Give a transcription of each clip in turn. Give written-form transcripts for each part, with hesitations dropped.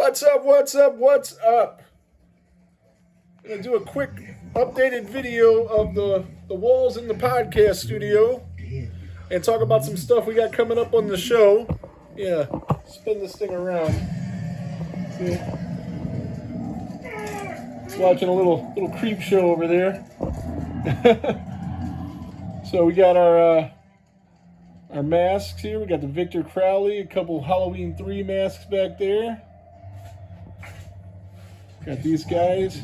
What's up, what's up, what's up? I'm going to do a quick updated video of the walls in the podcast studio and talk about some stuff we got coming up on the show. Yeah, spin this thing around. See? Watching a little creep show over there. So we got our masks here. We got the Victor Crowley, a couple Halloween 3 masks back there. Got these guys.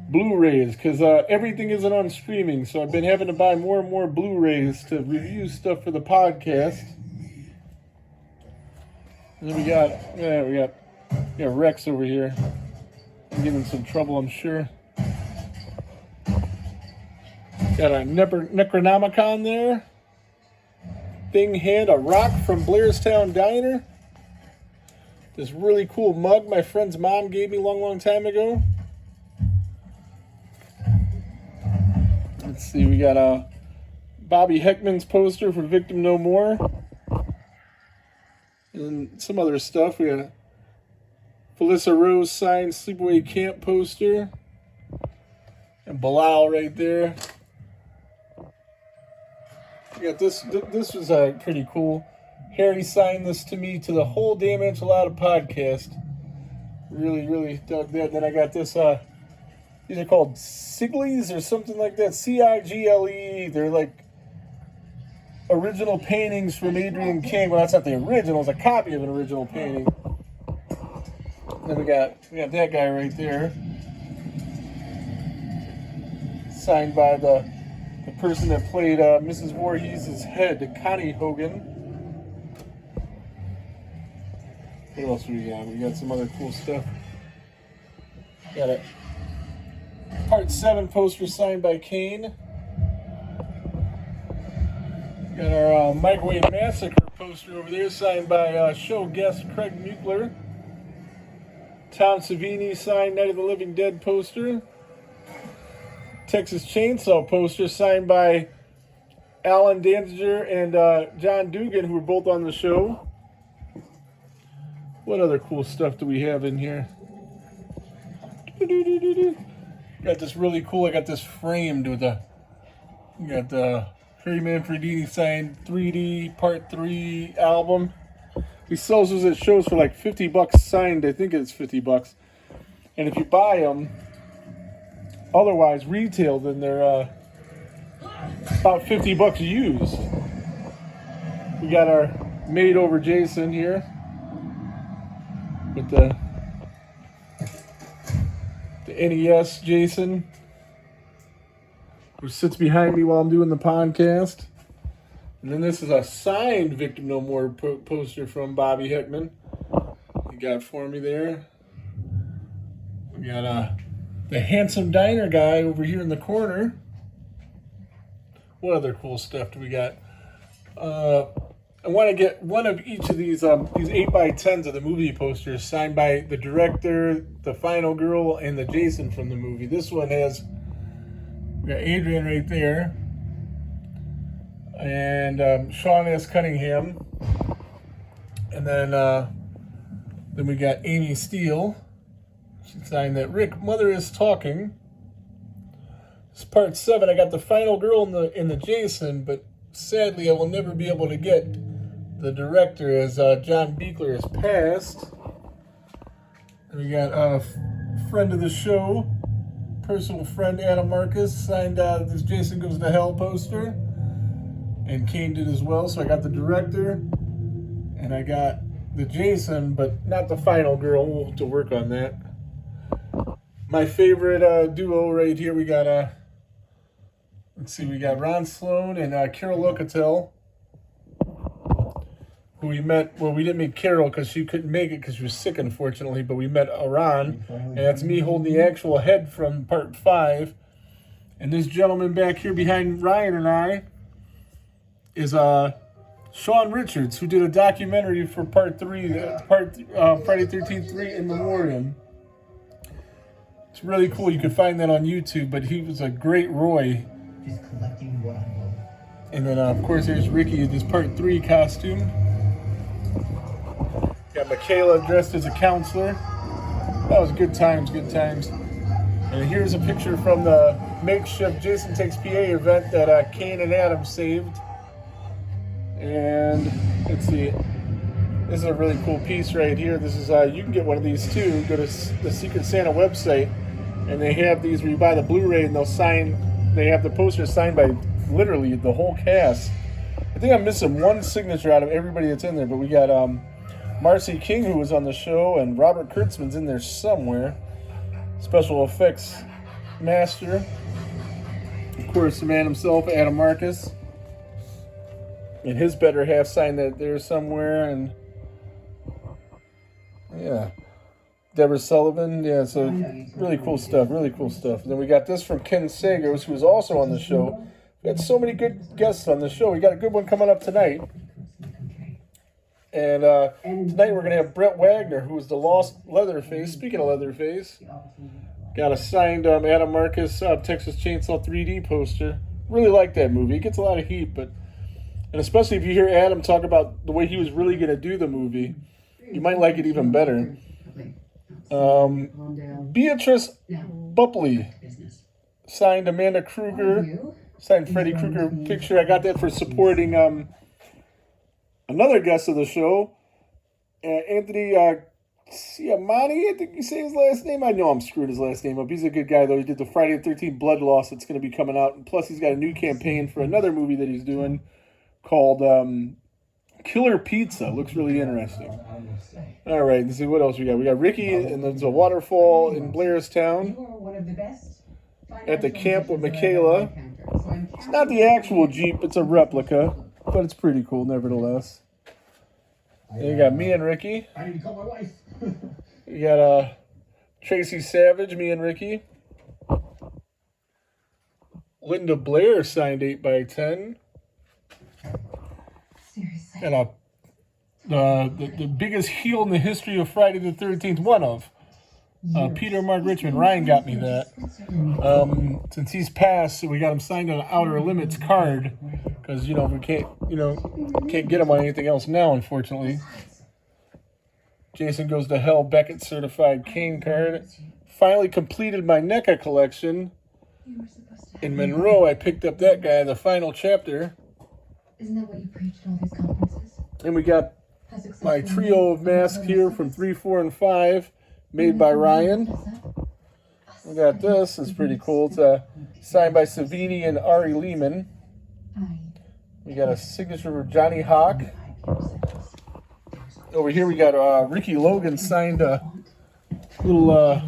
Blu-rays, because everything isn't on streaming, so I've been having to buy more and more Blu-rays to review stuff for the podcast. And then we got Rex over here. I'm getting in some trouble, I'm sure. Got a Necronomicon there. Thing had a rock from Blairstown Diner. This really cool mug my friend's mom gave me a long time ago. Let's see, we got a Bobby Heckman's poster for Victim No More. And some other stuff. We got a Felissa Rose signed Sleepaway Camp poster. And Bilal right there. We got this. This was pretty cool. Harry signed this to me to the whole Damn Enchilada podcast. Really dug that. Then I got this. These are called Siglies or something like that. C-I-G-L-E. They're like original paintings from Adrian King. Well, that's not the original. It's a copy of an original painting. Then we got that guy right there. Signed by the person that played Mrs. Voorhees' head, Connie Hogan. What else do we got? We got some other cool stuff. Got a Part 7 poster signed by Kane. Got our Microwave Massacre poster over there signed by show guest Craig Mueckler. Tom Savini signed Night of the Living Dead poster. Texas Chainsaw poster signed by Alan Danziger and John Dugan, who were both on the show. What other cool stuff do we have in here? Got this really cool. I got this framed with got the Harry Manfredini signed 3D Part 3 album. He sells those at shows for like $50 signed. I think it's $50. And if you buy them, otherwise retail, then they're about $50 used. We got our made over Jason here with the NES Jason, who sits behind me while I'm doing the podcast. And then this is a signed Victim No More poster from Bobby Heckman. You got for me there. We got the Handsome Diner guy over here in the corner. What other cool stuff do we got? I want to get one of each of these 8x10s of the movie posters signed by the director, the final girl, and the Jason from the movie. This one has, we got Adrian right there, and Sean S. Cunningham, and then we got Amy Steele. She signed that. Rick, Mother is Talking. It's Part 7. I got the final girl in the Jason, but sadly I will never be able to get the director, as John Buechler has passed. And we got a friend of the show, personal friend Adam Marcus, signed this Jason Goes to Hell poster. And Kane did as well. So I got the director, and I got the Jason, but not the final girl. We'll have to work on that. My favorite duo right here, we got let's see, we got Ron Sloan and Carol Locatel, who we met. Well, we didn't meet Carol because she couldn't make it because she was sick, unfortunately, but we met Ron, and that's me holding the actual head from Part 5. And this gentleman back here behind Ryan and I is Sean Richards, who did a documentary for Part 3, Friday 13th 3 in Memoriam. It's really cool. You can find that on YouTube, but he was a great Roy. He's collecting what I wrote. And then, of course, there's Ricky in his Part 3 costume. Got Michaela dressed as a counselor. That was good times, good times. And here's a picture from the makeshift Jason Takes PA event that Kane and Adam saved. And let's see, this is a really cool piece right here. This is you can get one of these too. Go to the Secret Santa website, and they have these where you buy the Blu-ray and they'll sign. They have the posters signed by literally the whole cast. I think I'm missing one signature out of everybody that's in there, but we got Marcy King, who was on the show, and Robert Kurtzman's in there somewhere. Special effects master. Of course, the man himself, Adam Marcus. And his better half signed that there somewhere. And yeah, Deborah Sullivan. Yeah, so really cool stuff, really cool stuff. And then we got this from Ken Sagos, who was also on the show. We had so many good guests on the show. We got a good one coming up tonight. And tonight we're going to have Brett Wagner, who was the Lost Leatherface. Speaking of Leatherface, got a signed Adam Marcus Texas Chainsaw 3D poster. Really like that movie. It gets a lot of heat, and especially if you hear Adam talk about the way he was really going to do the movie, you might like it even better. Beatrice Bupley signed Amanda Kruger, signed Freddy Krueger picture. I got that for supporting another guest of the show, Anthony Ciamani, I think you say his last name. I know I'm screwing his last name up. He's a good guy, though. He did the Friday the 13th Blood Loss that's going to be coming out. And plus, he's got a new campaign for another movie that he's doing called Killer Pizza. Looks really interesting. All right, let's see what else we got. We got Ricky, and there's a waterfall in Blairstown at the camp with Michaela. It's not the actual Jeep. It's a replica, but it's pretty cool nevertheless. And you got me and Ricky. I need to call my wife. You got Tracy Savage, me and Ricky. Linda Blair signed 8x10. Seriously. And the biggest heel in the history of Friday the 13th, one of. Peter Mark Richmond. Ryan got me that. Since he's passed, we got him signed on an Outer Limits card. Because, we can't get him on anything else now, unfortunately. Jason Goes to Hell Beckett certified Kane card. Finally completed my NECA collection. In Monroe, I picked up that guy, the final chapter. Isn't that what you preach at all these conferences? And we got my trio of masks here from 3, 4, and 5, made by Ryan. We got this. It's pretty cool. It's signed by Savini and Ari Lehman. We got a signature of Johnny Hawk. Over here we got Ricky Logan signed a little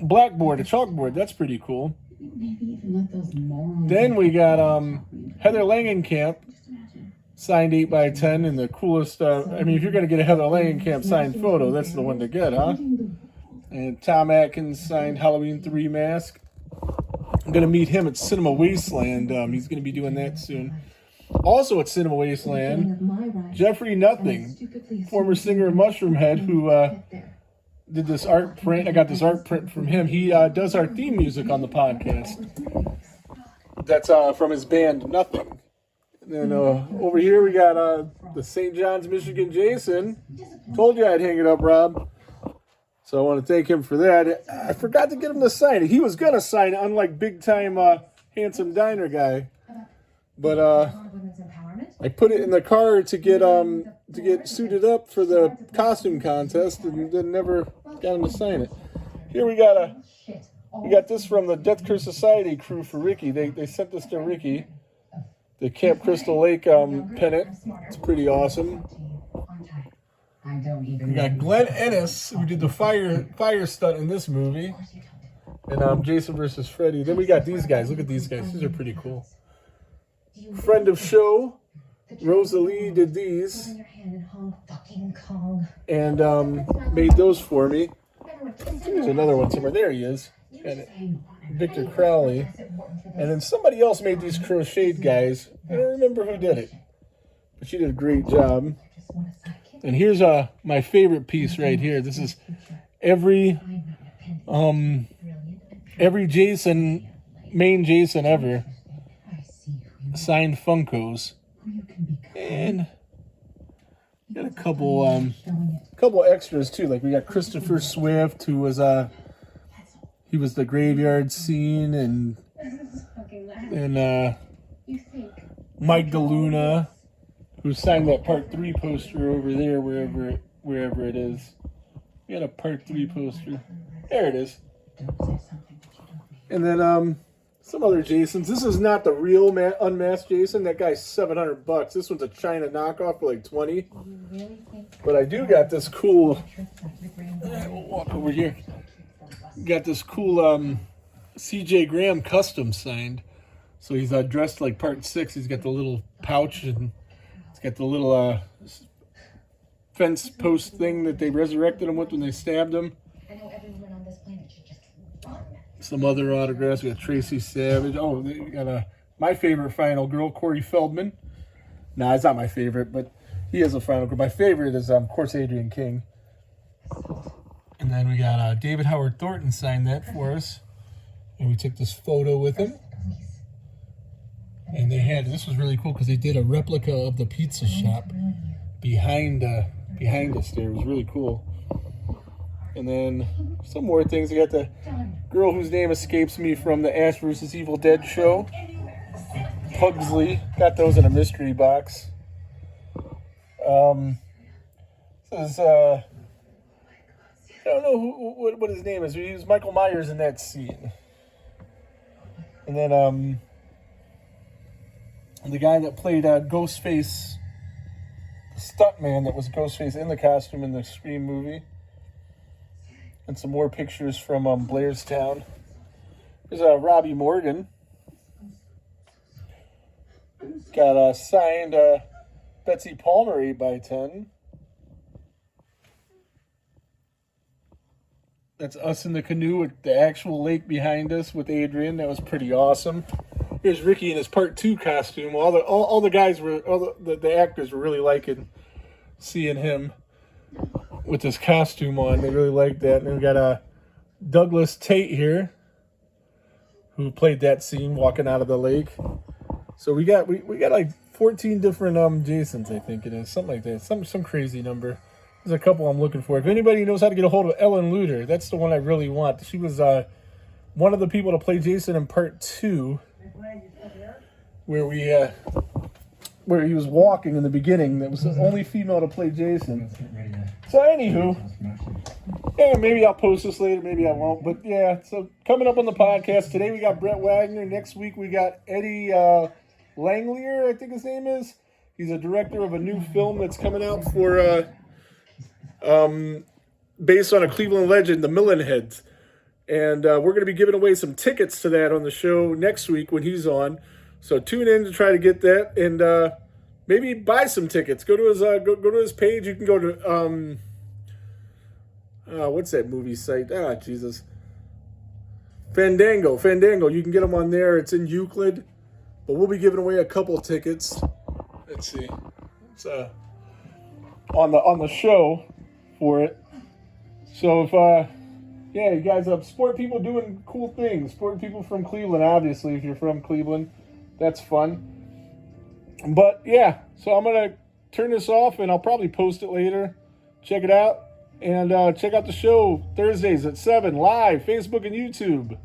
blackboard, a chalkboard. That's pretty cool. Then we got Heather Langenkamp signed 8x10 in the coolest. If you're going to get a Heather Langenkamp signed photo, that's the one to get, huh? And Tom Atkins signed Halloween 3 mask. I'm going to meet him at Cinema Wasteland. He's going to be doing that soon. Also at Cinema Wasteland, Jeffrey Nothing, former singer of Mushroom Head, who did this art print. I got this art print from him. He does our theme music on the podcast. That's from his band Nothing. And then over here we got the St. John's, Michigan Jason. Told you I'd hang it up, Rob. So I want to thank him for that. I forgot to get him to sign it. He was going to sign it, unlike big-time handsome diner guy. But I put it in the car to get suited up for the costume contest, and then never got him to sign it. Here we got this from the Death Curse Society crew for Ricky. They sent this to Ricky. The Camp Crystal Lake pennant. It's pretty awesome. We got Glenn Ennis, who did the fire stunt in this movie, and Jason versus Freddy. Then we got these guys. Look at these guys. These are pretty cool. Friend of show, Rosalie did these and made those for me. There's another one somewhere. There he is. And Victor Crowley. And then somebody else made these crocheted guys. I don't remember who did it, but she did a great job. And here's my favorite piece right here. This is every Jason, main Jason ever, signed Funkos. And Got a couple Showing it. couple extras too. Like we got Christopher Swift, who was he was the graveyard scene, and You think Mike DeLuna, who signed that Part 3 poster over there, wherever it is. We got a Part 3 poster. There it is. don't say something that you don't mean. And then some other Jasons. This is not the real unmasked Jason. That guy's $700. This one's a China knockoff for like 20. You really think But I do got this cool. trips back to the Grand We'll walk over here. Got this cool C.J. Graham custom signed. So he's dressed like Part 6. He's got the little pouch and he's got the little fence post thing that they resurrected him with when they stabbed him. I know every woman on this planet should just run. Some other autographs. We got Tracy Savage. Oh, we got my favorite final girl, Corey Feldman. Nah, it's not my favorite, but he is a final girl. My favorite is, of course, Adrian King. And then we got David Howard Thornton signed that for us. And we took this photo with him. Please. And they had, this was really cool because they did a replica of the pizza shop behind us there. It was really cool. And then some more things. We got the girl whose name escapes me from the Ash vs. Evil Dead show. Pugsley. Got those in a mystery box. This is, I don't know what his name is. He was Michael Myers in that scene. And then the guy that played Ghostface, the stuntman that was Ghostface in the costume in the Scream movie. And some more pictures from Blairstown. There's Robbie Morgan. Got a signed Betsy Palmer 8x10. That's us in the canoe with the actual lake behind us with Adrian. That was pretty awesome. Here's Ricky in his Part 2 costume. All the guys were, the actors were really liking seeing him with his costume on. They really liked that. And then we got Douglas Tate here, who played that scene walking out of the lake. So we got like 14 different Jasons, I think it is, something like that, some crazy number. There's a couple I'm looking for. If anybody knows how to get a hold of Ellen Luter, that's the one I really want. She was one of the people to play Jason in Part 2, where he was walking in the beginning. That was the only female to play Jason. So anywho, yeah, maybe I'll post this later, maybe I won't. But yeah, so coming up on the podcast today, we got Brett Wagner. Next week we got Eddie Langlier, I think his name is. He's a director of a new film that's coming out for based on a Cleveland legend, the Millenheads. And we're going to be giving away some tickets to that on the show next week when he's on. So tune in to try to get that, and maybe buy some tickets. Go to his go to his page. You can go to what's that movie site? Jesus. Fandango. You can get them on there. It's in Euclid. But we'll be giving away a couple tickets. Let's see. It's on the show for it. So if you guys support people doing cool things. Support people from Cleveland, obviously, if you're from Cleveland. That's fun. But yeah, so I'm going to turn this off and I'll probably post it later. Check it out. And check out the show Thursdays at 7 live, Facebook and YouTube.